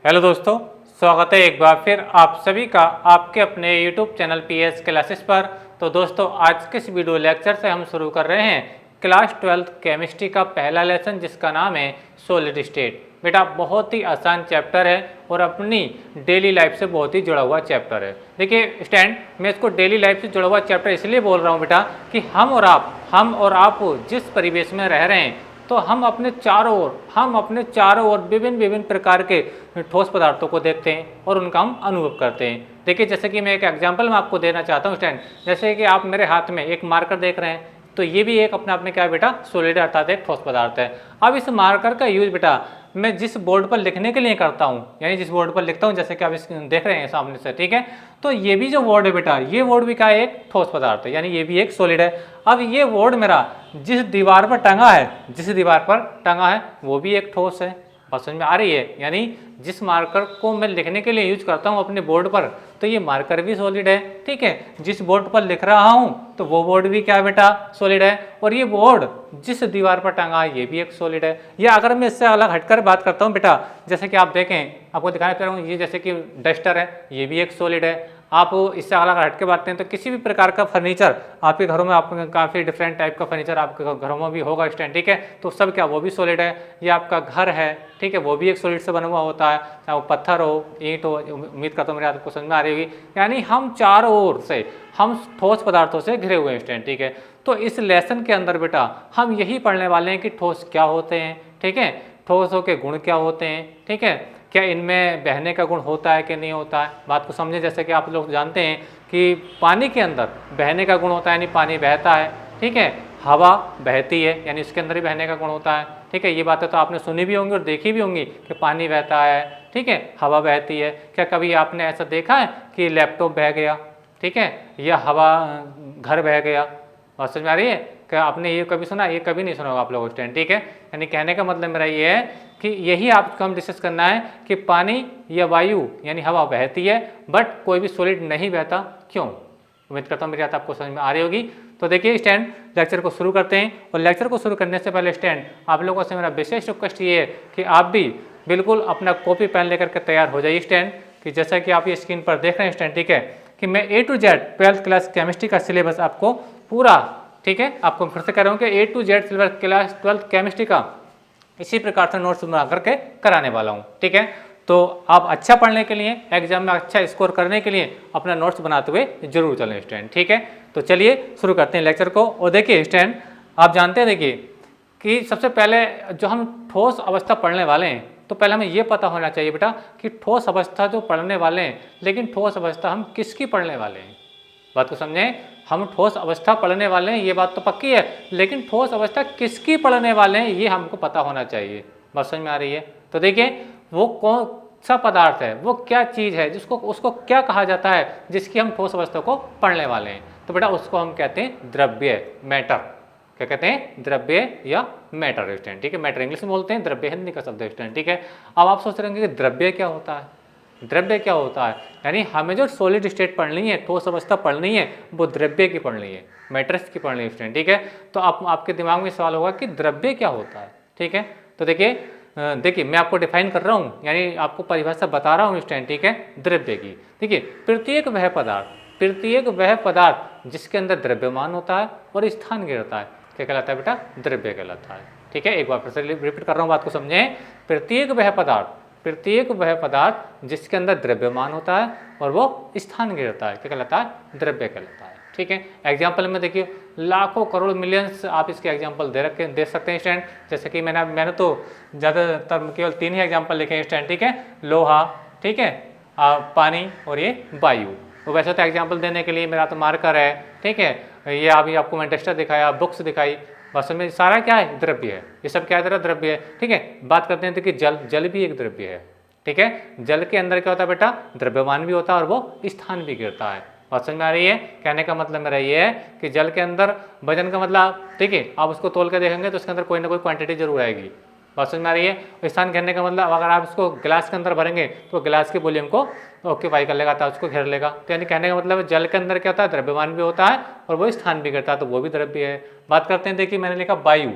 Hello दोस्तों, स्वागत है एक बार फिर आप सभी का आपके अपने YouTube चैनल PS क्लासेस पर। तो दोस्तों, आज के इस वीडियो लेक्चर से हम शुरू कर रहे हैं क्लास 12 केमिस्ट्री का पहला लेसन, जिसका नाम है सॉलिड स्टेट। बेटा, बहुत ही आसान चैप्टर है और अपनी डेली लाइफ से बहुत ही जुड़ा हुआ चैप्टर है। देखिए स्टैंड, मैं इसको डेली लाइफ से जुड़ा हुआ चैप्टर इसलिए बोल रहा हूँ बेटा कि हम और आप जिस परिवेश में रह रहे हैं, तो हम अपने चारों ओर विभिन्न विभिन्न प्रकार के ठोस पदार्थों को देखते हैं और उनका हम अनुभव करते हैं। देखिए, जैसे कि मैं एक एग्जांपल में आपको देना चाहता हूँ स्टैंड। जैसे कि आप मेरे हाथ में एक मार्कर देख रहे हैं, तो ये भी एक अपने आप में क्या है बेटा, सॉलिड अर्थात एक ठोस पदार्थ है। अब इस मार्कर का यूज बेटा मैं जिस बोर्ड पर लिखने के लिए करता हूँ, यानी जिस बोर्ड पर लिखता हूँ, जैसे कि आप इस देख रहे हैं सामने से, ठीक है। तो ये भी जो बोर्ड है बेटा, ये बोर्ड भी क्या है, एक ठोस पदार्थ है, यानी ये भी एक सॉलिड है। अब ये बोर्ड मेरा जिस दीवार पर टंगा है वो भी एक ठोस है। बात समझ में आ रही है? यानी जिस मार्कर को मैं लिखने के लिए यूज करता हूँ अपने बोर्ड पर, तो ये मार्कर भी सॉलिड है, ठीक है। जिस बोर्ड पर लिख रहा हूँ तो वो बोर्ड भी क्या है बेटा, सॉलिड है। और ये बोर्ड जिस दीवार पर टंगा है ये भी एक सॉलिड है। या अगर मैं इससे अलग हटकर बात करता हूँ बेटा, जैसे कि आप देखें, आपको दिखाना चाह रहा हूँ, ये जैसे कि डस्टर है, ये भी एक सॉलिड है। आप इससे अलग हट के बात करें तो किसी भी प्रकार का फर्नीचर आपके घरों में, आपके काफ़ी डिफरेंट टाइप का फर्नीचर आपके घरों में भी होगा स्टैंड, ठीक है। तो सब क्या, वो भी सॉलिड है। ये आपका घर है, ठीक है, वो भी एक सॉलिड से बना हुआ होता है, चाहे वो पत्थर हो, ईंट हो। उम्मीद करता हूँ मेरी आपको समझ में आ रही होगी। यानी हम चारों ओर से हम ठोस पदार्थों से घिरे हुए हैं स्टैंड, ठीक है। तो इस लेसन के अंदर बेटा हम यही पढ़ने वाले हैं कि ठोस क्या होते हैं, ठीक है, ठोसों के गुण क्या होते हैं, ठीक है, क्या इनमें बहने का गुण होता है कि नहीं होता है। बात को समझें, जैसे कि आप लोग जानते हैं कि पानी के अंदर बहने का गुण होता है, यानी पानी बहता है, ठीक है। हवा बहती है, यानी इसके अंदर ही बहने का गुण होता है, ठीक है। ये बातें तो आपने सुनी भी होंगी और देखी भी होंगी कि पानी बहता है, ठीक है, हवा बहती है। क्या कभी आपने ऐसा देखा है कि लैपटॉप बह गया, ठीक है, या हवा घर बह गया? और समझ में आ रही है? क्या आपने ये कभी सुना? ये कभी नहीं सुना होगा आप लोगों स्टैंड, ठीक है। यानी कहने का मतलब मेरा ये है कि यही आपको हम डिस्कस करना है कि पानी या वायु यानी हवा बहती है, बट कोई भी सॉलिड नहीं बहता, क्यों? उम्मीद करता हूँ मेरी बात आपको समझ में आ रही होगी। तो देखिए स्टैंड, लेक्चर को शुरू करते हैं। और लेक्चर को शुरू करने से पहले स्टैंड, आप लोगों से मेरा विशेष रिक्वेस्ट ये है कि आप भी बिल्कुल अपना कॉपी पेन लेकर के तैयार हो जाइए स्टैंड। कि जैसा कि आप ये स्क्रीन पर देख रहे हैं स्टैंड, ठीक है, कि मैं A to Z 12th class chemistry का सिलेबस आपको पूरा, ठीक है, आपको फिर से कह रहा हूँ कि A to Z syllabus class 12th chemistry का इसी प्रकार से नोट्स बना करके कराने वाला हूँ, ठीक है। तो आप अच्छा पढ़ने के लिए, एग्जाम में अच्छा स्कोर करने के लिए अपना नोट्स बनाते हुए जरूर चलें स्टूडेंट, ठीक है। तो चलिए शुरू करते हैं लेक्चर को। और देखिए स्टूडेंट, आप जानते हैं देखिए कि सबसे पहले जो हम ठोस अवस्था पढ़ने वाले हैं, तो पहले हमें ये पता होना चाहिए बेटा कि ठोस अवस्था जो पढ़ने वाले हैं, लेकिन ठोस अवस्था हम किसकी पढ़ने वाले हैं। बात को समझें, हम ठोस अवस्था पढ़ने वाले हैं, ये बात तो पक्की है, लेकिन ठोस अवस्था किसकी पढ़ने वाले हैं ये हमको पता होना चाहिए। बात समझ में आ रही है? तो देखिए, वो कौन सा पदार्थ है, वो क्या चीज़ है, जिसको उसको क्या कहा जाता है, जिसकी हम ठोस अवस्था को पढ़ने वाले हैं। तो बेटा उसको हम कहते हैं द्रव्य, मैटर। क्या कहते हैं? द्रव्य या मैटर स्टैंड, ठीक है। मैटर इंग्लिश में बोलते हैं, द्रव्य हिंदी का शब्द स्टैंड, ठीक है। अब आप सोच रहे होंगे कि द्रव्य क्या होता है, द्रव्य क्या होता है। यानी हमें जो सॉलिड स्टेट पढ़नी है, ठोस अवस्था पढ़नी है, वो द्रव्य की पढ़नी है, मैटर्स की पढ़नी है स्टूडेंट, ठीक है। तो आपके दिमाग में सवाल होगा कि द्रव्य क्या होता है, ठीक है। तो देखिए मैं आपको डिफाइन कर रहा हूँ, यानी आपको परिभाषा बता रहा हूँ स्टूडेंट, ठीक है, द्रव्य की। देखिए, प्रत्येक वह पदार्थ जिसके अंदर द्रव्यमान होता है और स्थान गिरता है, क्या कहलाता है बेटा? द्रव्य कहलाता है, ठीक है। एक बार फिर से रिपीट कर रहा हूँ, बात को समझें। प्रत्येक वह पदार्थ जिसके अंदर द्रव्यमान होता है और वो स्थान गिरता है, क्या कहलाता है? द्रव्य कहलाता है, ठीक है। एग्जाम्पल में देखिए, लाखों करोड़ मिलियंस आप इसके एग्जाम्पल दे सकते हैं स्टूडेंट। जैसे कि मैंने तो ज़्यादातर केवल 3 ही एग्जाम्पल लिखे हैं स्टूडेंट, ठीक है। लोहा, ठीक है, पानी और ये वायु। तो वैसे तो एग्जाम्पल देने के लिए मेरा तो मार्कर है, ठीक है, ये अभी आपको मैं टेस्टर दिखाया, बुक्स दिखाई, बस में सारा क्या है? द्रव्य है। ये सब क्या है? द्रव्य है, ठीक है। बात करते हैं तो कि जल भी एक द्रव्य है, ठीक है। जल के अंदर क्या होता है बेटा? द्रव्यमान भी होता है और वो स्थान भी गिरता है। बात समझ में आ रही है? कहने का मतलब मेरा ये है कि जल के अंदर वजन का मतलब, ठीक है, आप उसको तोल के देखेंगे तो उसके अंदर कोई ना कोई क्वांटिटी जरूर आएगी। बात समझ में आ रही है? स्थान घेरने का मतलब अगर आप इसको गिलास के अंदर भरेंगे तो गिलास के वॉल्यूम को ऑक्यूपाई कर लेगा, उसको घेर लेगा। तो यानी कहने का मतलब जल के अंदर क्या होता है? द्रव्यमान भी होता है और वो स्थान भी करता है, तो वो भी द्रव्य है। बात करते हैं, देखिए मैंने लिखा वायु।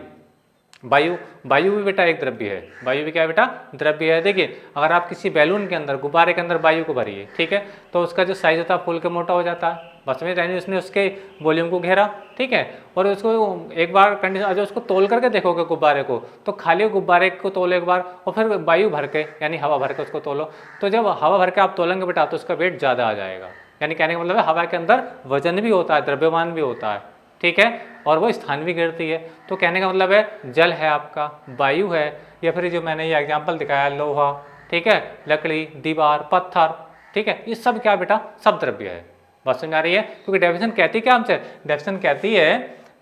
वायु, वायु भी बेटा एक द्रव्य है, वायु भी क्या है बेटा, द्रव्य है। देखिए अगर आप किसी बैलून के अंदर, गुब्बारे के अंदर वायु को भरिए, ठीक है, तो उसका जो साइज होता है फूल के मोटा हो जाता है, बस में यानी उसने उसके वॉल्यूम को घेरा, ठीक है। और उसको एक बार कंडीशन जो उसको तोल करके देखोगे गुब्बारे को, तो खाली गुब्बारे को तोलो एक बार और फिर वायु भर के यानी हवा भर के उसको तोलो, तो जब हवा भर के आप तोलेंगे बेटा तो उसका वेट ज़्यादा आ जाएगा। यानी कहने का मतलब है हवा के अंदर वजन भी होता है, द्रव्यमान भी होता है, ठीक है, और वो स्थान भी गिरती है। तो कहने का मतलब है जल है आपका, वायु है, या फिर जो मैंने ये एग्जांपल दिखाया लोहा, ठीक है, लकड़ी, दीवार, पत्थर, ठीक है, ये सब क्या बेटा, सब द्रव्य है। बात समझ आ रही है? क्योंकि डेफिनेशन कहती क्या हमसे, डेफिनेशन कहती है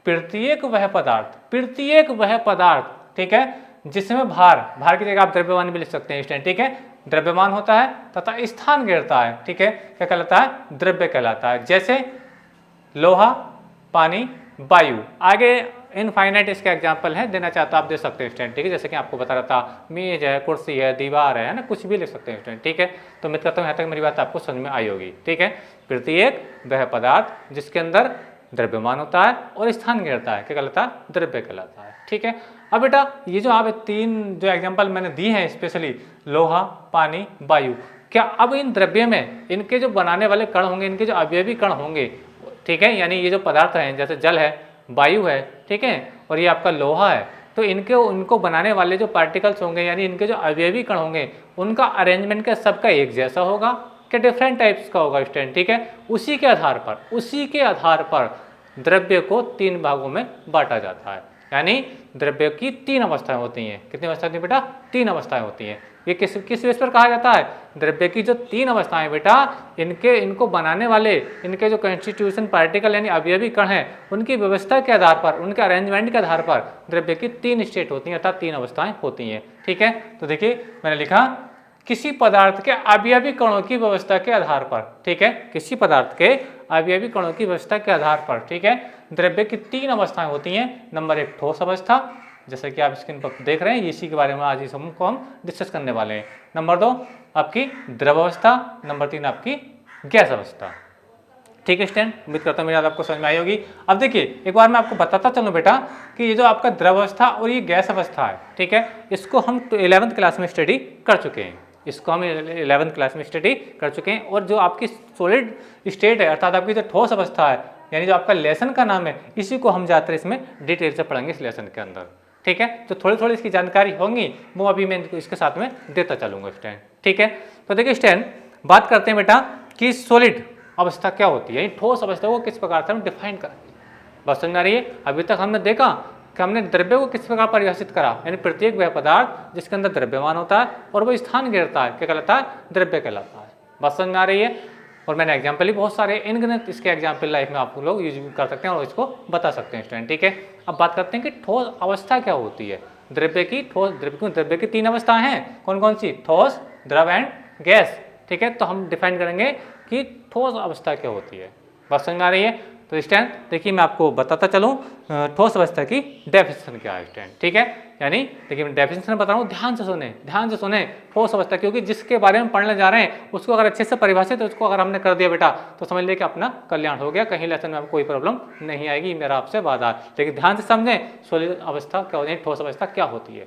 प्रत्येक वह पदार्थ, प्रत्येक वह पदार्थ, ठीक है, जिसमें भार, भार की जगह आप द्रव्यमान भी लिख सकते हैं इस टाइम, ठीक है, द्रव्यमान होता है तथा स्थान गिरता है, ठीक है, क्या कहलाता है, द्रव्य कहलाता है। जैसे लोहा, पानी, वायु, आगे इनफाइनाइट इसका एग्जाम्पल है, देना चाहता आप दे सकते हैं स्टूडेंट, ठीक है, जैसे कि आपको बता रहा था मेज है, कुर्सी है, दीवार है ना, कुछ भी लिख सकते हैं स्टूडेंट, ठीक है। तो उम्मीद करता हूँ यहाँ तक मेरी बात आपको समझ में आई होगी, ठीक है। प्रत्येक वह पदार्थ जिसके अंदर द्रव्यमान होता है और स्थान घेरता है, क्या कहलाता है, द्रव्य कहलाता है, ठीक है। अब बेटा ये जो आप तीन जो एग्जाम्पल मैंने दी हैं, स्पेशली लोहा, पानी, वायु, क्या अब इन द्रव्य में इनके जो बनाने वाले कण होंगे, इनके जो अवयवी कण होंगे, ठीक है, यानी ये जो पदार्थ हैं जैसे जल है, वायु है, ठीक है, और ये आपका लोहा है, तो इनको बनाने वाले जो पार्टिकल्स होंगे यानी इनके जो अवयवी कण होंगे, उनका अरेंजमेंट क्या सबका एक जैसा होगा, क्या डिफरेंट टाइप्स का होगा स्टूडेंट, ठीक है। उसी के आधार पर द्रव्य को तीन भागों में बांटा जाता है, यानी द्रव्य की तीन अवस्थाएं होती हैं। कितनी अवस्थाएं होती हैं बेटा, तीन अवस्थाएं होती हैं। ये किस बेस पर कहा जाता है, द्रव्य की जो तीन अवस्थाएं बेटा, इनको बनाने वाले इनके जो कंस्टिट्यूशन पार्टिकल यानी अवयवी कण हैं, उनकी व्यवस्था के आधार पर, उनके अरेंजमेंट के आधार पर द्रव्य की तीन स्टेट होती हैं, अर्थात तीन अवस्थाएं होती हैं, ठीक है। तो देखिए मैंने लिखा किसी पदार्थ के अवयवी कणों की व्यवस्था के आधार पर, ठीक है, किसी पदार्थ के अवयवी कणों की व्यवस्था के आधार पर, ठीक है, द्रव्य की तीन अवस्थाएं होती हैं। नंबर एक ठोस अवस्था, जैसे कि आप स्क्रीन पर देख रहे हैं, इसी के बारे में आज इस हमको हम डिस्कस करने वाले हैं। नंबर दो आपकी द्रव अवस्था, नंबर तीन आपकी गैस अवस्था, ठीक है स्टूडेंट। उम्मीद करता हूँ मेरी बात आपको समझ में आई होगी। अब देखिए एक बार मैं आपको बताता चलूँ बेटा कि ये जो आपका द्रव अवस्था और ये गैस अवस्था है, ठीक है, इसको हम 11th क्लास में स्टडी कर चुके हैं, इसको हम 11th क्लास में स्टडी कर चुके हैं। और जो आपकी सॉलिड स्टेट है, अर्थात आपकी जो ठोस अवस्था है, यानी जो आपका लेसन का नाम है, इसी को हम ज़्यादातर इसमें डिटेल से पढ़ेंगे इस लेसन के अंदर, ठीक है। तो थोड़ी थोड़ी इसकी जानकारी होंगी, वो अभी मैं इसके साथ में देता चलूँगा स्टैंड, ठीक है। तो देखिए स्टैंड बात करते हैं बेटा कि सॉलिड अवस्था क्या होती है, यानी ठोस अवस्था को किस प्रकार से हम डिफाइन करेंगे। बात समझ आ रही है? अभी तक हमने देखा कि हमने द्रव्य को किस प्रकार परिभाषित करा, यानी प्रत्येक वह पदार्थ जिसके अंदर द्रव्यमान होता है और वो स्थान घेरता है, क्या कहलाता है, द्रव्य कहलाता है। बात समझ में आ रही है? और मैंने एग्जाम्पल ही बहुत सारे इनगिनत इसके एग्जाम्पल लाइफ में आप लोग यूज कर सकते हैं और इसको बता सकते हैं स्टूडेंट, ठीक है। अब बात करते हैं कि ठोस अवस्था क्या होती है। द्रव्य की ठोस द्रव्य की तीन अवस्थाएं हैं, कौन कौन सी, ठोस, द्रव एंड गैस, ठीक है। तो हम डिफाइन करेंगे कि ठोस अवस्था क्या होती है। बात समझ में आ रही है? तो स्टूडेंट देखिए मैं आपको बताता चलूँ ठोस अवस्था की डेफिनेशन क्या है स्टूडेंट, ठीक है। यानी देखिए मैं डेफिनेशन बता रहा हूँ, ध्यान से सुने ठोस अवस्था, क्योंकि जिसके बारे में पढ़ने जा रहे हैं उसको अगर अच्छे से परिभाषित है, उसको अगर हमने कर दिया बेटा तो समझ लिया कि अपना कल्याण हो गया, कहीं लेसन में आपको कोई प्रॉब्लम नहीं आएगी, मेरा आपसे वादा है। लेकिन ध्यान से समझें सॉलिड अवस्था क्या होती है, ठोस अवस्था क्या होती है।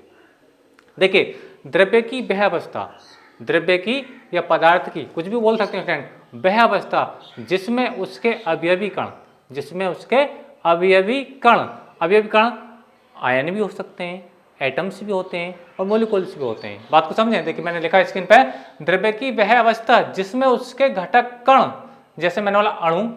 देखिए द्रव्य की वह अवस्था, द्रव्य की या पदार्थ की, कुछ भी बोल सकते हैं फ्रेंड, वह अवस्था जिसमें उसके अवयवी कण, अवयवी कण आयन भी हो सकते हैं, एटम्स भी होते हैं और मोलिकुल्स भी होते हैं। बात को समझें, देखिए मैंने लिखा स्क्रीन पे, द्रव्य की वह अवस्था जिसमें उसके घटक कण, जैसे मैंने बोला अणु,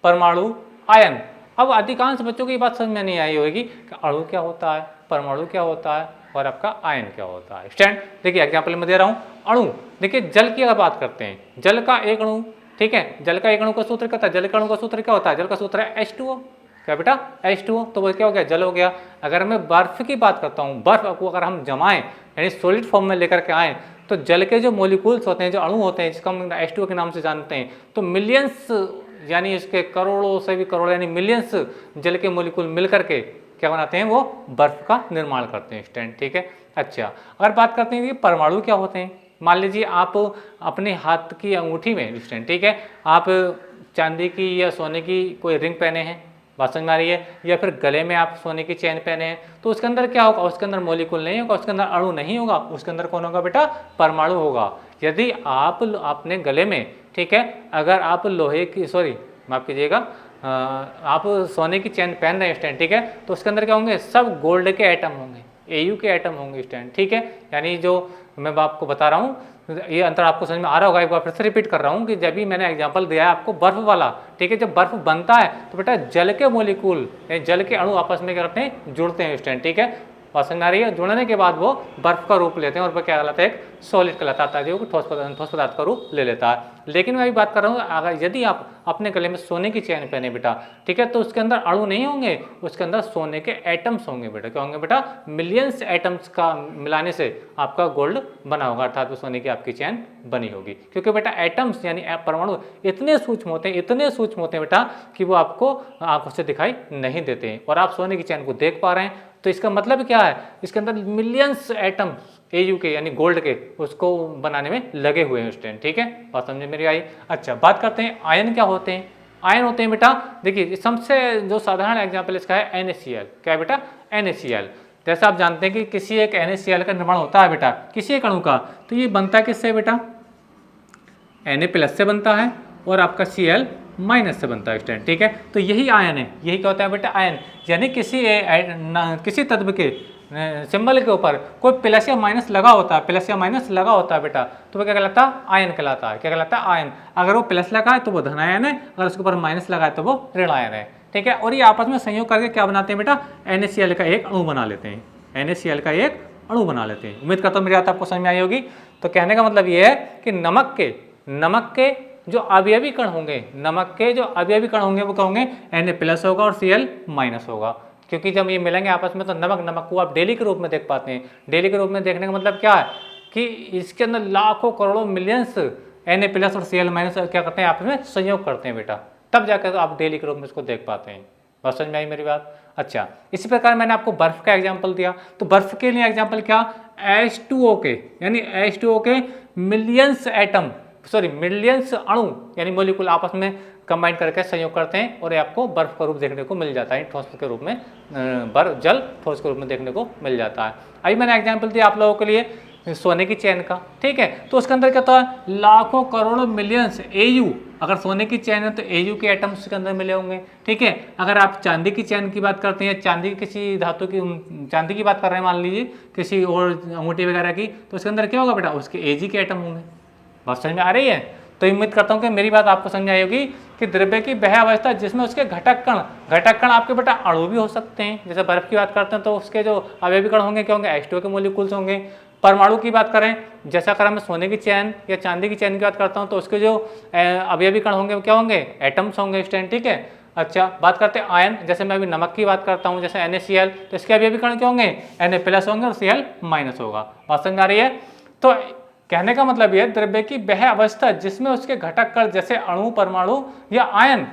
परमाणु, आयन। अब अधिकांश बच्चों की बात समझ में नहीं आई होगी कि अणु क्या होता है, परमाणु क्या होता है और आपका आयन क्या होता है। स्टैंड देखिए एग्जाम्पल में दे रहा हूँ, अणु, देखिए जल की अगर बात करते हैं, जल का एक अणु, ठीक है, जल का एक अणु का सूत्र क्या होता है, जल का अणु का सूत्र क्या होता है, जल का सूत्र है H2O, क्या बेटा, H2O। तो वो क्या हो गया, जल हो गया। अगर मैं बर्फ की बात करता हूँ, बर्फ को अगर हम जमाएं यानी सॉलिड फॉर्म में लेकर के आएँ, तो जल के जो मोलिकुल्स होते हैं, जो अणु होते हैं, जिसको हम H2O के नाम से जानते हैं, तो मिलियंस यानी इसके करोड़ों से भी करोड़ यानी मिलियंस जल के मोलिकुल मिल करके क्या बनाते हैं, वो बर्फ का निर्माण करते हैं स्टूडेंट, ठीक है। अच्छा अगर बात करते हैं कि परमाणु क्या होते हैं, मान लीजिए आप अपने हाथ की अंगूठी में स्टूडेंट, ठीक है, आप चांदी की या सोने की कोई रिंग पहने हैं, बात समझ में आ रही है। या फिर गले में आप सोने की चेन पहने हैं तो उसके अंदर क्या होगा, उसके अंदर मॉलिक्यूल नहीं होगा, उसके अंदर अणु नहीं होगा, उसके अंदर कौन होगा बेटा, परमाणु होगा। यदि आप अपने गले में, ठीक है, अगर आप लोहे की, सॉरी माफ कीजिएगा, आप सोने की चेन पहन रहे हैं स्टैंड, ठीक है, तो उसके अंदर क्या होंगे, सब गोल्ड के एटम होंगे, Au के एटम होंगे स्टैंड, ठीक है। यानी जो मैं आपको बता रहा हूँ ये अंतर आपको समझ में आ रहा होगा। एक बार फिर से रिपीट कर रहा हूँ कि जब भी मैंने एग्जांपल दिया है आपको बर्फ वाला, ठीक है, जब बर्फ बनता है तो बेटा जल के मॉलिक्यूल, जल के अणु आपस में क्या करते हैं, जुड़ते हैं स्टैंड, ठीक है। बात समझ में आ रही है। जुड़ने के बाद वो बर्फ का रूप लेते हैं और वह क्या कहलाता है, एक सॉलिड कहलाता है, जो ठोस पदार्थ का रूप ले लेता है। लेकिन मैं अभी बात कर रहा हूँ अगर यदि आप अपने गले में सोने की चैन पहने बेटा, ठीक है, तो उसके अंदर अणु नहीं होंगे, उसके अंदर सोने के एटम्स होंगे बेटा। क्या होंगे बेटा, मिलियंस एटम्स का मिलाने से आपका गोल्ड बना होगा, अर्थात वो सोने की आपकी चैन बनी होगी। क्योंकि बेटा एटम्स यानी परमाणु इतने सूक्ष्म होते हैं, इतने सूक्ष्म होते हैं बेटा कि वो आपको आंखों से दिखाई नहीं देते हैं और आप सोने की चैन को देख पा रहे हैं। तो इसका मतलब क्या है, इसके अंदर मिलियंस एटम्स Au के यानी गोल्ड के उसको बनाने में लगे हुए हैं स्टूडेंट, ठीक है। बात समझ मेरी आई। अच्छा बात करते हैं आयन क्या होते हैं। आयन होते हैं बेटा, देखिए सबसे जो साधारण एग्जाम्पल इसका है NaCl। क्या है बेटा, NaCl। जैसा आप जानते हैं कि किसी एक NaCl का निर्माण होता है बेटा, किसी एक अणु का, तो ये बनता है किससे बेटा, Na+ से बनता है और आपका Cl- से बनता है स्टूडेंट, ठीक है। तो यही आयन है, यही क्या होता है बेटा, आयन। यानी किसी तत्व के सिंबल के ऊपर कोई प्लस या माइनस लगा होता है, प्लस या माइनस लगा होता है बेटा, तो वो क्या कहलाता है, आयन कहलाता है। क्या कहलाता है, आयन। अगर वो प्लस लगा है तो वो धन आयन है, अगर उसके ऊपर माइनस लगा है तो वो ऋण आयन है, ठीक है। और ये आपस में संयोग करके क्या बनाते हैं बेटा, NaCl का एक अणु बना लेते हैं, NaCl का एक अणु बना लेते हैं। उम्मीद करता हूँ मेरी बात आपको समझ में आई होगी। तो कहने का मतलब ये है कि नमक के जो अवयवी कण होंगे, नमक के जो अवयवी कण होंगे वो क्या होंगे, Na+ होगा और Cl- होगा। क्योंकि जब ये मिलेंगे आपस में तो नमक को आप डेली के रूप में देख पाते हैं। डेली के रूप में देखने का मतलब क्या है कि इसके अंदर लाखों करोड़ों मिलियंस Na+ और Cl- क्या करते हैं, आपस में संयोग करते हैं बेटा, तब जाकर आप डेली के रूप में इसको देख पाते हैं। बस समझ में आई मेरी बात। अच्छा इसी प्रकार मैंने आपको बर्फ का एग्जाम्पल दिया, तो बर्फ के लिए एग्जाम्पल क्या, H2O के, यानी H2O के मिलियंस अणु यानी मॉलिक्यूल आपस में कंबाइन करके संयोग करते हैं और ये आपको बर्फ का रूप देखने को मिल जाता है, ठोस के रूप में, जल ठोस के रूप में देखने को मिल जाता है। अभी मैंने एग्जाम्पल दिया आप लोगों के लिए सोने की चैन का, ठीक है। तो उसके अंदर क्या होता है, लाखों करोड़ों मिलियंस Au, अगर सोने की चैन है तो Au के एटम्स के अंदर मिले होंगे, ठीक है। अगर आप चांदी की चैन की बात करते हैं, चांदी किसी धातु की, चांदी की बात कर रहे हैं मान लीजिए, किसी और अंगूठी वगैरह की, तो उसके अंदर क्या होगा बेटा, उसके Ag के एटम होंगे। बात समझ में आ रही है। तो उम्मीद करता हूँ कि मेरी बात आपको समझ आई होगी कि द्रव्य की वह अवस्था जिसमें उसके घटक कण आपके बेटा अणु भी हो सकते हैं। जैसे बर्फ की बात करते हैं तो उसके जो अवयवी कण होंगे क्या होंगे, H2O के मॉलिक्यूल्स होंगे। परमाणु की बात करें, जैसा अगर मैं सोने की चैन या चांदी की चैन की बात करता हूँ तो उसके जो अवयवी कण होंगे वो क्या होंगे, एटम्स होंगे स्टूडेंट, ठीक है। अच्छा बात करते हैं आयन, जैसे मैं अभी नमक की बात करता हूँ, जैसे NaCl, तो इसके अवयवी कण क्या होंगे, Na+ होंगे और Cl- होगा। बात समझ आ रही है। तो कहने का मतलब यह, द्रव्य की वह अवस्था जिसमें उसके घटक कण जैसे अणु, परमाणु या आयन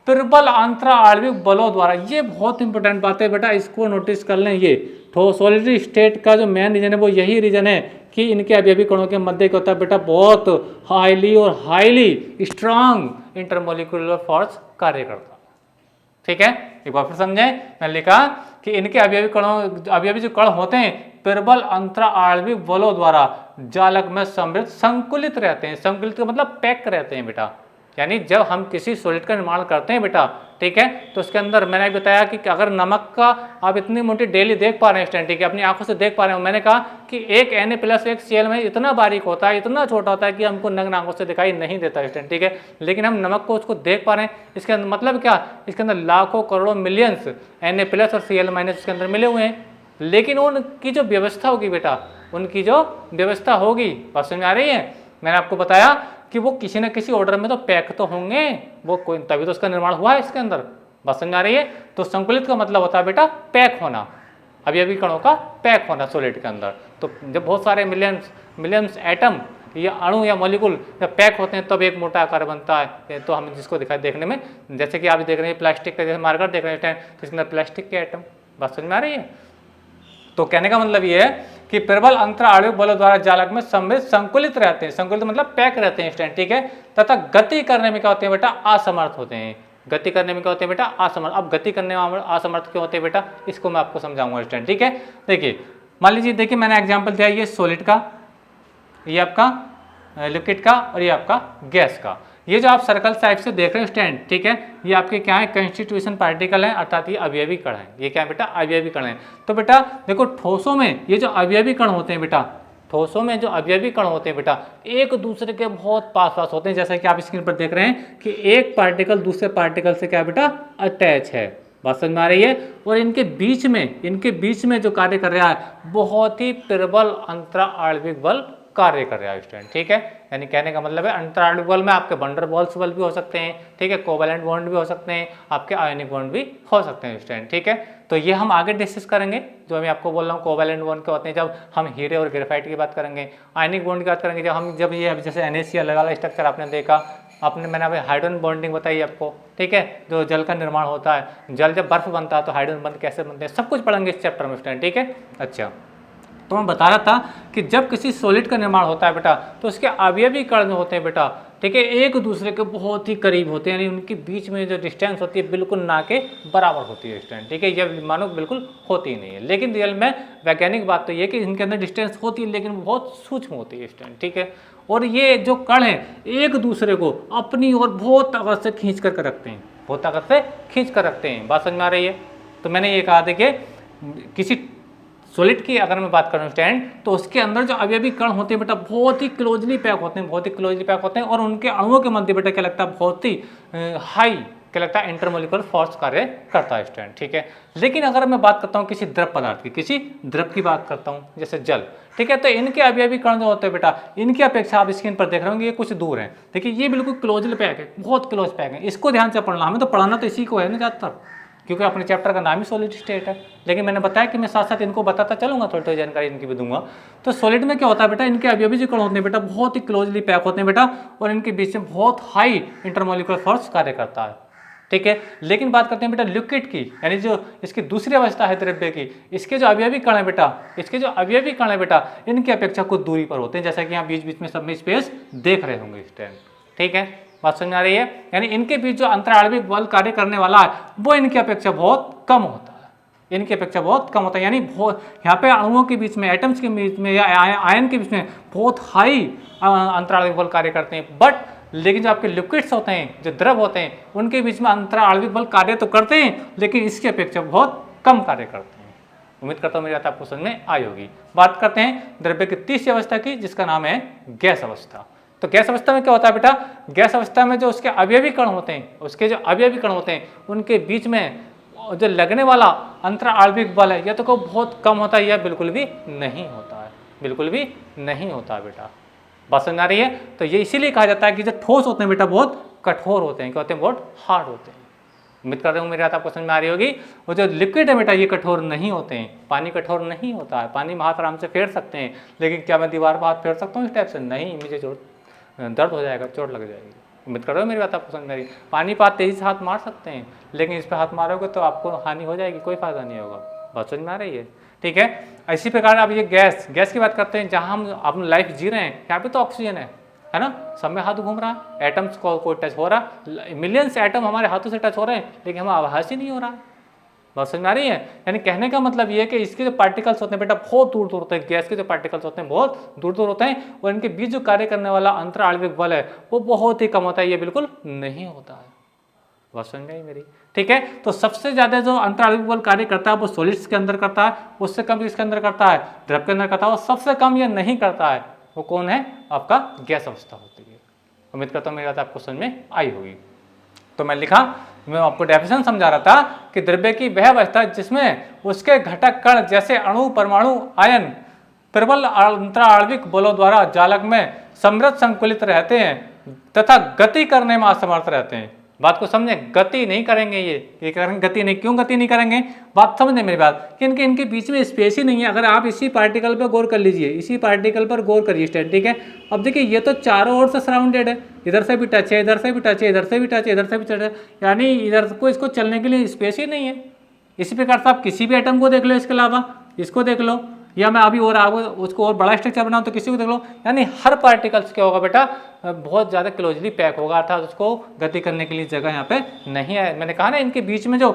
प्रबल अंतरा आणविक बलों द्वारा, ये बहुत इंपॉर्टेंट बात है बेटा, इसको नोटिस कर लें। ये सॉलिड स्टेट का जो मेन रीजन है वो यही रीजन है कि इनके अवयवी कणों के मध्य क्या होता है बेटा, बहुत हाईली स्ट्रांग इंटरमोलिकुलर फोर्स कार्य करता है, ठीक है। एक बार फिर समझे, मैंने लिखा कि इनके अवयवी जो कण होते हैं प्रबल अंतरा आणविक बलों द्वारा जालक में समृद्ध संकुलित रहते हैं। संकुलित का मतलब पैक रहते हैं बेटा। यानी जब हम किसी सॉलिड का निर्माण करते हैं बेटा, ठीक है, तो उसके अंदर मैंने बताया कि अगर नमक का आप इतनी मोटी डेली देख पा रहे हैं स्टूडेंट, ठीक है, अपनी आंखों से देख पा रहे हैं, मैंने कहा कि एक Na+ एक Cl में इतना बारीक होता है, इतना छोटा होता है कि हमको नग्न आंखों से दिखाई नहीं देता स्टूडेंट, ठीक है। लेकिन हम नमक को उसको देख पा रहे हैं, इसके अंदर मतलब क्या, इसके अंदर लाखों करोड़ों मिलियंस Na+ और Cl- इसके अंदर मिले हुए हैं। लेकिन उनकी जो व्यवस्था होगी बेटा, उनकी जो व्यवस्था होगी, बात समझ में आ रही है। मैंने आपको बताया कि वो किसी न किसी ऑर्डर में तो पैक तो होंगे, वो कोई तभी तो उसका निर्माण हुआ है इसके अंदर। बात समझ में आ रही है। तो संकुलित का मतलब होता है बेटा पैक होना, अवयवी कणों का पैक होना सॉलिड के अंदर। तो जब बहुत सारे मिलियंस एटम या अणु या मॉलिक्यूल जब पैक होते हैं तब एक मोटा आकार बनता है। तो हम जिसको दिखाई देखने में, जैसे कि आप देख रहे हैं प्लास्टिक का, जैसे मार्कर देख रहे हैं तो इसके अंदर प्लास्टिक के एटम। बात समझ में आ रही है। तो कहने का मतलब ये है कि प्रबल अंतरा आणविक बलों द्वारा जालक में समृद्ध संकुलित रहते हैं, संकुलित मतलब पैक रहते हैं स्टैंड, ठीक है, तथा गति करने में क्या होते हैं बेटा, असमर्थ होते हैं। गति करने में क्या होते हैं बेटा, असमर्थ। अब गति करने में असमर्थ क्यों होते हैं बेटा, इसको मैं आपको समझाऊंगा स्टूडेंट, ठीक है। देखिए मान लीजिए, देखिए मैंने एग्जांपल दिया, ये सॉलिड का, ये आपका लिक्विड का, और ये आपका गैस का। ये जो आप सर्कल टाइप से देख रहे हो स्टूडेंट, ठीक है, ये आपके क्या है, कंस्टिट्यूशन पार्टिकल है, अर्थात ये अवयवी कण है। ये क्या है बेटा, अवयवी कण है। तो बेटा देखो ठोसों में ये जो अवयवी कण होते हैं बेटा, ठोसों में जो अवयवी कण होते हैं बेटा, एक दूसरे के बहुत पास पास होते हैं। जैसा कि आप स्क्रीन पर देख रहे हैं कि एक पार्टिकल दूसरे पार्टिकल से क्या है बेटा, अटैच है। बात समझ में आ रही है। और इनके बीच में जो कार्य कर रहा है, बहुत ही प्रबल अंतरा आणविक बल कार्य कर रहा है स्टूडेंट, ठीक है। यानी कहने का मतलब है अंतरा आणविक बल में आपके वंडर बॉल्स बल भी हो सकते हैं, ठीक है, कोवैलेंट बॉन्ड भी हो सकते हैं, आपके आयनिक बॉन्ड भी हो सकते हैं स्टूडेंट, ठीक है। तो ये हम आगे डिस्कस करेंगे। जो मैं आपको बोल रहा हूँ कोवैलेंट बॉन्ड क्या होते हैं, जब हम हीरे और ग्रेफाइट की बात करेंगे। आयनिक बॉन्ड की बात करेंगे जब ये जैसे NaCl वाला स्ट्रक्चर आपने देखा, मैंने अभी हाइड्रोजन बॉन्डिंग बताई आपको, ठीक है, जो जल का निर्माण होता है। जल जब बर्फ बनता है तो हाइड्रोजन बंध कैसे बनते हैं, सब कुछ पढ़ेंगे इस चैप्टर में स्टूडेंट, ठीक है। अच्छा, तो मैं बता रहा था कि जब किसी सॉलिड का निर्माण होता है बेटा, तो उसके अवयवी कण जो होते हैं बेटा, ठीक है, एक दूसरे के बहुत ही करीब होते हैं। यानी उनके बीच में जो डिस्टेंस होती है बिल्कुल ना के बराबर होती है स्टूडेंट, ठीक है। ये मानो बिल्कुल होती ही नहीं है, लेकिन रियल में वैज्ञानिक बात तो ये कि इनके अंदर डिस्टेंस होती है, लेकिन बहुत सूक्ष्म होती है स्टूडेंट, ठीक है। और ये जो कण है एक दूसरे को अपनी ओर बहुत ताकत से खींच कर रखते हैं, बहुत ताकत से खींच कर रखते हैं। बात समझ में आ रही है। तो मैंने ये कहा था कि किसी सॉलिड की अगर मैं बात करूँ स्टूडेंट, तो उसके अंदर जो अवयवी कण होते हैं बेटा, बहुत ही क्लोजली पैक होते हैं, बहुत ही क्लोजली पैक होते हैं। और उनके अणुओं के मध्य बेटा क्या लगता है, बहुत ही हाई क्या लगता है, इंटरमोलिकुलर फोर्स कार्य करता है स्टूडेंट, ठीक है। लेकिन अगर मैं बात करता हूँ किसी द्रव पदार्थ की, किसी द्रव की बात करता हूँ जैसे जल, ठीक है, तो इनके अवयवी कण जो होते हैं बेटा, इनकी अपेक्षा आप स्क्रीन पर देख रहे होंगे ये कुछ दूर है। देखिए ये बिल्कुल क्लोजली पैक है, बहुत क्लोज पैक है। इसको ध्यान से पढ़ना, हमें तो पढ़ाना तो इसी को है ना ज़्यादातर, क्योंकि अपने चैप्टर का नाम ही सॉलिड स्टेट है। लेकिन मैंने बताया कि मैं साथ साथ इनको बताता चलूंगा, थोड़ी थोड़ी जानकारी इनकी भी दूंगा। तो सॉलिड में क्या होता है बेटा, इनके अवयवी जो कण होते हैं बेटा, बहुत ही क्लोजली पैक होते हैं बेटा, और इनके बीच में बहुत हाई इंटरमोलिकुलर फोर्स कार्य करता है, ठीक है। लेकिन बात करते हैं बेटा लिक्विड की, यानी जो इसकी दूसरी अवस्था है द्रव्य की, इसके जो अवयवी कण है बेटा, इनकी अपेक्षा कुछ दूरी पर होते हैं। जैसा कि यहाँ बीच बीच में सब में स्पेस देख रहे होंगे इस टाइम, ठीक है। बात समझ आ रही है। यानी इनके बीच जो अंतराणविक बल कार्य करने वाला है वो इनकी अपेक्षा बहुत कम होता है, इनकी अपेक्षा बहुत कम होता है। यानी यहाँ पे अणुओं के बीच में, एटम्स के बीच में या आयन के बीच में बहुत हाई अंतराणविक बल कार्य करते हैं। बट लेकिन जो आपके लिक्विड्स होते हैं, जो द्रव होते हैं, उनके बीच में अंतराणविक बल कार्य तो करते हैं, लेकिन इसकी अपेक्षा बहुत कम कार्य करते हैं। उम्मीद करता हूँ मेरी बात आपको समझ में आई होगी। बात करते हैं द्रव्य की तीसरी अवस्था की, जिसका नाम है गैस अवस्था। तो गैस अवस्था में क्या होता है बेटा, गैस अवस्था में जो उसके अवयवी कण होते हैं, उनके बीच में जो लगने वाला अंतराणविक बल है या तो बहुत कम होता है या बिल्कुल भी नहीं होता है, बिल्कुल भी नहीं होता है बेटा। बात समझ आ रही है। तो ये इसीलिए कहा जाता है कि जो ठोस होते हैं बेटा बहुत कठोर होते हैं, क्या होते हैं, बहुत हार्ड होते हैं। उम्मीद कर रहा हूँ मेरी बात आपको समझ में आ रही होगी। और जो लिक्विड है बेटा ये कठोर नहीं होते हैं, पानी कठोर नहीं होता है। पानी में हाथ आराम से फेर सकते हैं, लेकिन क्या मैं दीवार पर हाथ फेर सकता हूँ इस टाइप से? नहीं, मुझे दर्द हो जाएगा, चोट लग जाएगी। उम्मीद कर रहे हो मेरी बात आपको समझ में आ रही। पानी पर तेजी से हाथ मार सकते हैं, लेकिन इस पर हाथ मारोगे तो आपको हानि हो जाएगी, कोई फायदा नहीं होगा। बात समझ में आ रही है, ठीक है। इसी प्रकार अब ये गैस की बात करते हैं, जहाँ हम अपनी लाइफ जी रहे हैं, यहाँ पे तो ऑक्सीजन है ना, सब में हाथ घूम रहा है, एटम्स को कोई टच हो रहा, मिलियंस एटम हमारे हाथों से टच हो रहे हैं, लेकिन हमें आभास ही नहीं हो रहा। बात समझ में आ रही है। यानी कहने का मतलब ये है कि इसके जो पार्टिकल्स होते हैं बेटा बहुत दूर दूर होते हैं, गैस के जो पार्टिकल्स होते हैं बहुत दूर दूर होते हैं, और इनके बीच जो कार्य करने वाला अंतराणविक बल है वो बहुत ही कम होता है, ये बिल्कुल नहीं होता है। बात समझ में आई मेरी, ठीक है। तो सबसे ज्यादा जो अंतराणविक बल कार्य करता है वो सॉलिड्स के अंदर करता है, उससे कम किसके अंदर करता है, द्रव के अंदर करता है, और सबसे कम ये नहीं करता है वो कौन है, आपका गैस अवस्था होती है। उम्मीद करता हूँ मेरी बात आपको समझ में आई होगी। तो मैं आपको डेफिनेशन समझा रहा था कि द्रव्य की वह अवस्था जिसमें उसके घटक कण जैसे अणु, परमाणु, आयन प्रबल अंतराणविक बलों द्वारा जालक में समृद्ध संकुलित रहते हैं तथा गति करने में असमर्थ रहते हैं। बात को समझे, गति नहीं करेंगे ये करेंगे, गति नहीं, क्यों गति नहीं करेंगे, बात समझे मेरी बात, कि इनके बीच में स्पेस ही नहीं है। अगर आप इसी पार्टिकल पर गौर कर लीजिए, इसी पार्टिकल पर गौर करिए स्टूडेंट, ठीक है। अब देखिए ये तो चारों ओर से सराउंडेड है, इधर से भी टच है, इधर से भी टच है, इधर से भी टच है, इधर से भी टच है, यानी इधर को इसको चलने के लिए स्पेस ही नहीं है। इसी प्रकार से आप किसी भी एटम को देख लो, इसके अलावा इसको देख लो, या मैं अभी और आगे उसको और बड़ा स्ट्रक्चर बनाऊँ तो किसी को देख लो, यानी हर पार्टिकल्स क्या होगा बेटा, बहुत ज़्यादा क्लोजली पैक होगा, अर्थात उसको गति करने के लिए जगह यहाँ पे नहीं है। मैंने कहा ना इनके बीच में जो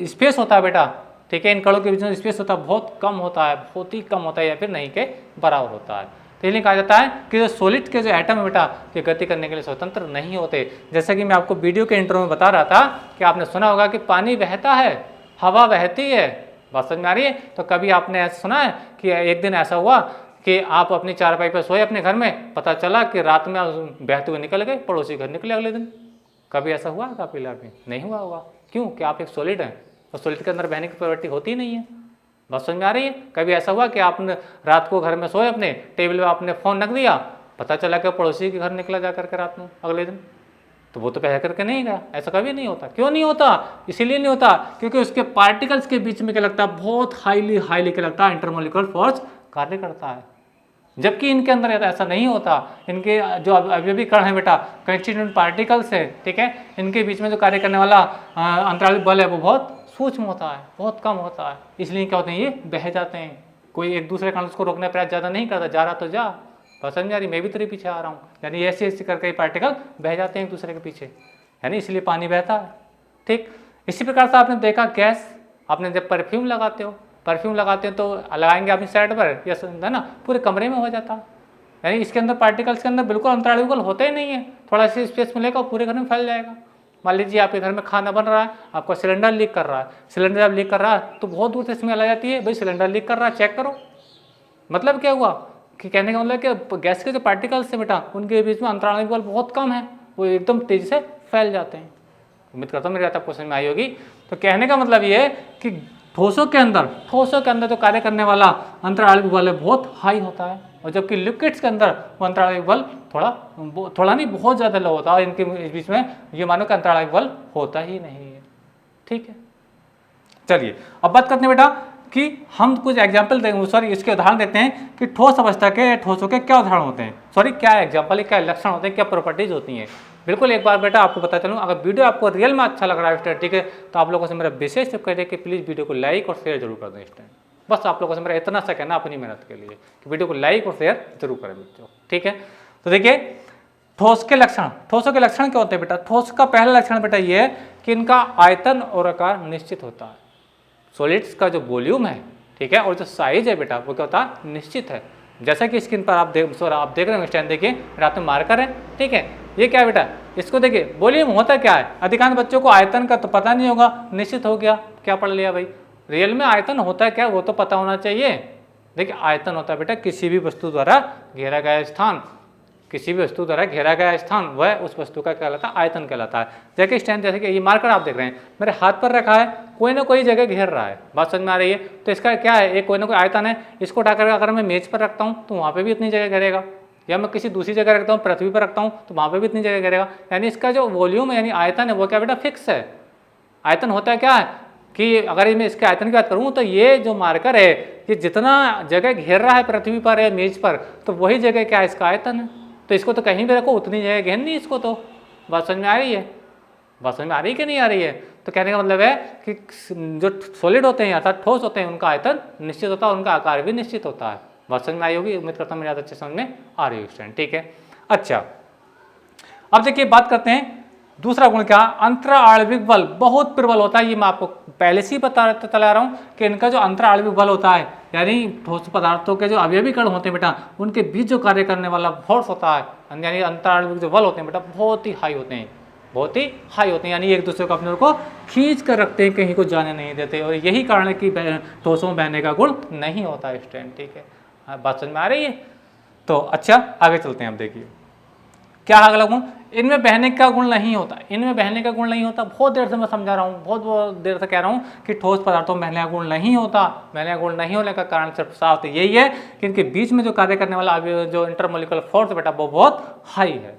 स्पेस होता है बेटा, ठीक है, इन कणों के बीच में स्पेस होता है बहुत कम होता है, बहुत ही कम होता है, या फिर नहीं के बराबर होता है। तो इसलिए कहा जाता है कि जो सॉलिड के जो एटम है बेटा, ये गति करने के लिए स्वतंत्र नहीं होते। जैसा कि मैं आपको वीडियो के इंट्रो में बता रहा था कि आपने सुना होगा कि पानी बहता है, हवा बहती है, बात समझ में आ रही है। तो कभी आपने ऐसा सुना है कि एक दिन ऐसा हुआ कि आप अपनी चारपाई पर सोए अपने घर में, पता चला कि रात में बहते हुए निकल गए, पड़ोसी घर निकले अगले दिन? कभी ऐसा हुआ आपके इलाके में? नहीं हुआ होगा। क्यों? कि आप एक सॉलिड हैं, और सॉलिड के अंदर बहने की प्रवृत्ति होती नहीं है। बात समझ में आ रही है? कभी ऐसा हुआ कि आपने रात को घर में सोए, अपने टेबल पे आपने फ़ोन रख दिया, पता चला कि पड़ोसी के घर निकला जा करके रात में अगले दिन, तो वो तो बह करके नहीं गया? ऐसा कभी नहीं होता। क्यों नहीं होता? इसीलिए नहीं होता क्योंकि उसके पार्टिकल्स के बीच में क्या लगता है, बहुत हाईली क्या लगता है, इंटरमोलिकुलर फोर्स कार्य करता है। जबकि इनके अंदर ऐसा नहीं होता। इनके जो अवयवी कण है बेटा, कंस्टिट्यूएंट पार्टिकल्स है, ठीक है, इनके बीच में जो कार्य करने वाला अंतरालिक बल है वो बहुत सूक्ष्म होता है, बहुत कम होता है। इसलिए क्या होते हैं, ये बह जाते हैं। कोई एक दूसरे कण उसको रोकने प्रयास ज़्यादा नहीं करता, जा रहा तो जा, बस समझ आ रही, मैं भी तेरे पीछे आ रहा हूँ, यानी ऐसे ऐसे करके पार्टिकल बह जाते हैं एक दूसरे के पीछे, यानी इसलिए पानी बहता है। ठीक इसी प्रकार से आपने देखा गैस, आपने जब परफ्यूम लगाते हो, परफ्यूम लगाते हैं तो लगाएंगे अपनी साइड पर, या है ना, पूरे कमरे में हो जाता है, यानी इसके अंदर पार्टिकल्स के अंदर बिल्कुल अंतरालिक बल होते ही नहीं है, थोड़ा सा स्पेस मिलेगा और पूरे घर में फैल जाएगा। मान लीजिए आपके घर में खाना बन रहा है, आपका सिलेंडर लीक कर रहा है, सिलेंडर जब लीक कर रहा है तो बहुत दूर से स्मेल आ जाती है, भाई सिलेंडर लीक कर रहा है, चेक करो। मतलब क्या हुआ कि कहने का मतलब कि गैस के जो पार्टिकल्स है बेटा, उनके बीच में अंतरालिक बल बहुत कम है, वो एकदम तेजी से फैल जाते हैं। उम्मीद करता हूँ मेरी बात आपको समझ में आई होगी। तो कहने का मतलब ये है कि ठोसों के अंदर जो कार्य करने वाला अंतरालिक बल है बहुत हाई होता है, और जबकि लिक्विड्स के अंदर वो अंतरालिक बल थोड़ा नहीं बहुत ज़्यादा लो होता है। इनके बीच में ये मानो कि अंतरालिक बल होता ही नहीं है। ठीक है, चलिए अब बात करते हैं बेटा कि हम कुछ एग्जाम्पल इसके उदाहरण देते हैं कि ठोस अवस्था के ठोसों के क्या उदाहरण होते हैं, क्या एग्जाम्पल, क्या लक्षण होते हैं, क्या प्रॉपर्टीज होती हैं। बिल्कुल एक बार बेटा आपको बता चलूँ, अगर वीडियो आपको रियल में अच्छा लग रहा है स्टूडेंट, ठीक है, तो आप लोगों से मेरा विशेष रिक्वेस्ट है कि प्लीज़ वीडियो को लाइक और शेयर जरूर कर दें स्टूडेंट। बस आप लोगों से मेरा इतना सा कहना अपनी मेहनत के लिए कि वीडियो को लाइक और शेयर जरूर करें बच्चों। ठीक है, तो देखिए ठोस के लक्षण, ठोसों के लक्षण क्या होते हैं बेटा। ठोस का पहला लक्षण बेटा ये है कि इनका आयतन और आकार निश्चित होता है। सॉलिड्स का जो वॉल्यूम है, ठीक है, और जो साइज है बेटा वो क्या होता है, निश्चित है। जैसा कि स्क्रीन पर आप देख रहे हो, स्टैंड देखिए, मेरे हाथ में मार्कर है, ठीक है, ये क्या है बेटा, इसको देखिए, वॉल्यूम होता क्या है। अधिकांश बच्चों को आयतन का तो पता नहीं होगा, निश्चित हो गया, क्या पढ़ लिया भाई। रियल में आयतन होता है क्या, वो तो पता होना चाहिए। देखिए आयतन होता है बेटा किसी भी वस्तु द्वारा घेरा गया स्थान, किसी भी वस्तु द्वारा घेरा गया स्थान वह उस वस्तु का कहलाता है, आयतन कहलाता है। देखिए स्टैंड, जैसे कि ये मार्कर आप देख रहे हैं मेरे हाथ पर रखा है, कोई ना कोई जगह घेर रहा है, बात समझ में आ रही है। तो इसका क्या है, एक कोई ना कोई आयतन है, इसको उठाकर अगर मैं मेज पर रखता हूँ तो वहाँ पे भी इतनी जगह घेरेगा, या मैं किसी दूसरी जगह रखता हूँ, पृथ्वी पर रखता हूँ तो वहाँ पे भी इतनी जगह घेरेगा। यानी इसका जो वॉल्यूम है यानी आयतन है वो क्या बेटा फिक्स है। आयतन होता है क्या है कि अगर मैं इसके आयतन की बात करूँ तो ये जो मार्कर है ये जितना जगह घेर रहा है पृथ्वी पर या मेज पर, तो वही जगह क्या है, इसका आयतन है। तो इसको तो कहीं भी रखो उतनी जगह घेरनी इसको। तो बात समझ में आ रही है, बात समझ में आ रही है कि नहीं आ रही है। तो कहने का मतलब है कि जो सॉलिड होते हैं अर्थात ठोस होते हैं उनका आयतन निश्चित होता है, उनका आकार भी निश्चित होता है। बात समझ में आई होगी, उम्मीद करता हूँ मेरी बात अच्छे समझ में आ रही है स्टूडेंट। ठीक है, अच्छा अब देखिए बात करते हैं दूसरा गुण क्या, अंतराणविक बल बहुत प्रबल होता है। ये मैं आपको पहले से ही बताता चला रहा हूँ कि इनका जो अंतराणविक बल होता है यानी ठोस पदार्थों के जो अवयवी कण होते हैं बेटा उनके बीच जो कार्य करने वाला फोर्स होता है, यानी अंतराणविक जो बल होते हैं बेटा बहुत ही हाई होते हैं, बहुत ही हाई होते हैं, यानी एक दूसरे को अपने को खींच कर रखते हैं, कहीं को जाने नहीं देते। और यही कारण है कि ठोसों में बहने का गुण नहीं होता है स्टूडेंट। ठीक है, बात समझ में आ रही है। तो अच्छा आगे चलते हैं। अब देखिए क्या अगला गुण, इनमें बहने का गुण नहीं होता, इनमें बहने का गुण नहीं होता। बहुत देर से मैं समझा रहा हूँ, बहुत देर से कह रहा हूँ कि ठोस पदार्थों में बहने का गुण नहीं होता। बहने का गुण नहीं होने का कारण सिर्फ साफ तो यही है कि इनके बीच में जो कार्य करने वाला जो इंटरमोलिकुलर फोर्स बेटा वो बहुत हाई है,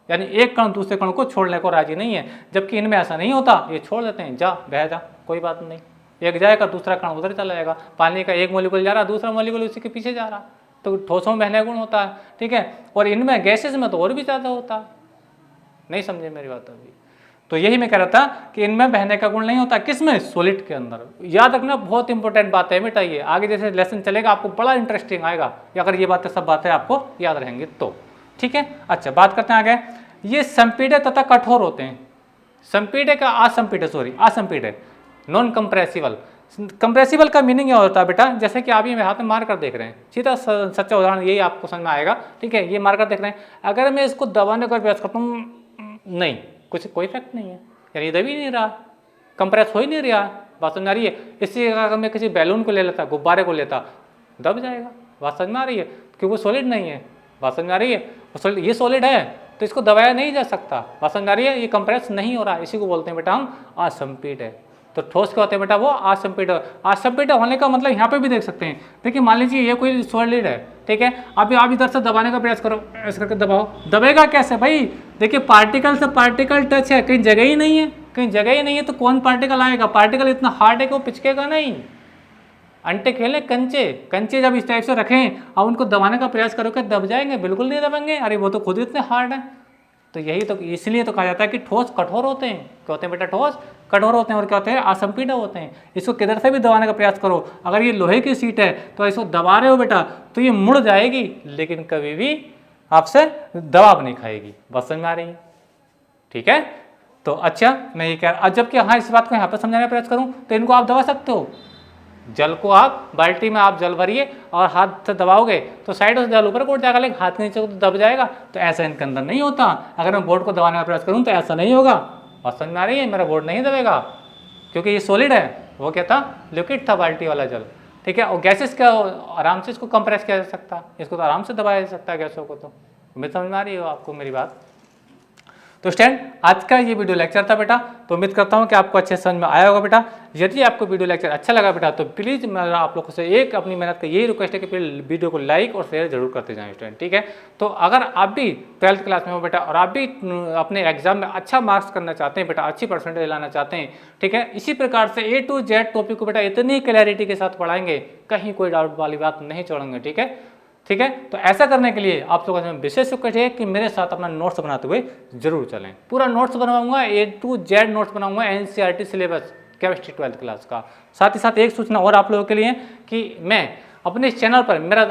यानी एक कण दूसरे कण को छोड़ने को राजी नहीं है। जबकि इनमें ऐसा नहीं होता, ये छोड़ देते हैं, जा बह जा कोई बात नहीं, एक जाएगा दूसरा कण उधर चला जाएगा। पानी का एक मोलिकुल जा रहा दूसरा मोलिकुल उसी के पीछे जा रहा, तो ठोसों में बहने गुण होता है। ठीक है, और इनमें गैसेस में तो और भी ज़्यादा होता है। नहीं समझे मेरी बात अभी। तो यही मैं कह रहा था कि इनमें बहने का गुण नहीं होता, किसमें? सॉलिड के अंदर। याद रखना, बहुत इंपॉर्टेंट बात है बेटा, ये आगे जैसे लेसन चलेगा आपको बड़ा इंटरेस्टिंग आएगा अगर ये बातें सब बातें आपको याद रहेंगी तो। ठीक है, अच्छा बात करते हैं आगे। ये संपीड़े तथा कठोर होते हैं। संपीड़े का असंपीड़े, नॉन कंप्रेसिबल। कंप्रेसिबल का मीनिंग क्या होता है बेटा? जैसे कि आप ये मेरे हाथ में मार कर देख रहे हैं, सीधा सच्चा उदाहरण यही आपको समझ में आएगा। ठीक है, ये मार कर देख रहे हैं, अगर मैं इसको दबाने का प्रयास करता हूँ, नहीं, कुछ कोई इफेक्ट नहीं है, यानी ये दब ही नहीं रहा, कंप्रेस हो ही नहीं रहा। बात समझ आ रही है? इसी अगर मैं किसी बैलून को ले लेता, गुब्बारे को लेता, दब जाएगा। बात समझ में आ रही है? क्योंकि वो सॉलिड नहीं है। बात समझ में आ रही है? ये सॉलिड है तो इसको दबाया नहीं जा सकता। बात समझ में आ रही है? ये कंप्रेस नहीं हो रहा, इसी को बोलते हैं बेटा हम असंपीड है। तो ठोस क्या होते हैं बेटा? वो असंपीड। असंपीड होने का मतलब यहाँ पे भी देख सकते हैं। देखिए मान लीजिए ये कोई सॉलिड है, ठीक है, अभी आप इधर से दबाने का प्रयास करो, ऐसे करके दबाओ, दबेगा कैसे भाई? देखिए पार्टिकल से पार्टिकल टच है, कहीं जगह ही नहीं है, कहीं जगह ही नहीं है, तो कौन पार्टिकल आएगा? पार्टिकल इतना हार्ड है कि वो पिचकेगा नहीं। अंटे खेले कंचे जब इस टाइप से रखें और उनको दबाने का प्रयास करो, क्या दब जाएंगे? बिल्कुल नहीं दबेंगे। अरे वो तो खुद इतने हार्ड है। तो यही तो, इसलिए तो कहा जाता है कि ठोस कठोर होते हैं। क्या होते हैं बेटा? ठोस कठोर होते हैं। और क्या होते हैं? असंपीड होते हैं। इसको किधर से भी दबाने का प्रयास करो, अगर ये लोहे की सीट है तो इसको दबा रहे हो बेटा तो ये मुड़ जाएगी, लेकिन कभी भी आपसे दबाव नहीं खाएगी। बस समझ में आ रही है? ठीक है, तो अच्छा मैं ये कह रहा, जबकि हाँ इस बात को यहाँ पर समझाने का प्रयास करूँ तो इनको आप दबा सकते हो। जल को आप बाल्टी में आप जल भरिए और हाथ से दबाओगे तो साइडों से जल ऊपर उठ जाएगा, लेकिन हाथ के नीचे तो दब जाएगा। तो ऐसा इनके अंदर नहीं होता। अगर मैं बोर्ड को दबाने का प्रयास करूं तो ऐसा नहीं होगा। और समझ में आ रही है? मेरा बोर्ड नहीं दबेगा क्योंकि ये सॉलिड है। वो क्या था? लिक्विड था, बाल्टी वाला जल। ठीक है, और गैसेस का आराम से इसको कंप्रेस किया जा सकता, इसको तो आराम से दबाया जा सकता है गैसों को। तो उम्मीद समझ में आ रही हो आपको मेरी बात? तो स्टूडेंट आज का ये वीडियो लेक्चर था बेटा, तो उम्मीद करता हूँ कि आपको अच्छे समझ में आया होगा बेटा। यदि आपको वीडियो लेक्चर अच्छा लगा बेटा तो प्लीज़ मेरा आप लोगों से एक अपनी मेहनत का यही रिक्वेस्ट है कि फिर वीडियो को लाइक और शेयर जरूर करते जाएं स्टूडेंट। ठीक है, तो अगर आप भी 12th क्लास में हो बेटा और आप भी अपने एग्जाम में अच्छा मार्क्स करना चाहते हैं बेटा, अच्छी परसेंटेज लाना चाहते हैं, ठीक है, इसी प्रकार से A to Z टॉपिक को बेटा इतनी क्लैरिटी के साथ पढ़ाएंगे, कहीं कोई डाउट वाली बात नहीं छोड़ेंगे। ठीक है, ठीक है, तो ऐसा करने के लिए आप लोगों से विशेष रिक्वेस्ट है कि मेरे साथ अपना नोट्स बनाते हुए जरूर चलें। पूरा नोट्स बनवाऊंगा, A to Z नोट्स बनाऊंगा NCERT syllabus chemistry 12th class का। साथ ही साथ एक सूचना और आप लोगों के लिए कि मैं अपने इस चैनल पर मेरा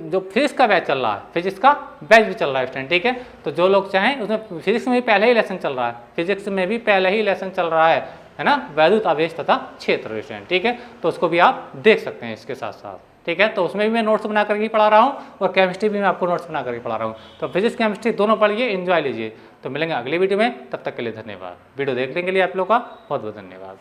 जो फिजिक्स का बैच चल रहा है, फिजिक्स का बैच भी चल रहा है स्टूडेंट। ठीक है, तो जो लोग चाहें, उसमें फिजिक्स में भी पहले ही लेसन चल रहा है, फिजिक्स में भी पहले ही लेसन चल रहा है ना, वैद्युत आवेश तथा क्षेत्र स्टूडेंट। ठीक है, तो उसको भी आप देख सकते हैं इसके साथ साथ। ठीक है, तो उसमें भी मैं नोट्स बना करके पढ़ा रहा हूँ और केमिस्ट्री भी मैं आपको नोट्स बना करके पढ़ा रहा हूँ। तो फिजिक्स केमिस्ट्री दोनों पढ़िए, एंजॉय लीजिए। तो मिलेंगे अगली वीडियो में, तब तक के लिए धन्यवाद। वीडियो देखने के लिए आप लोग का बहुत बहुत धन्यवाद।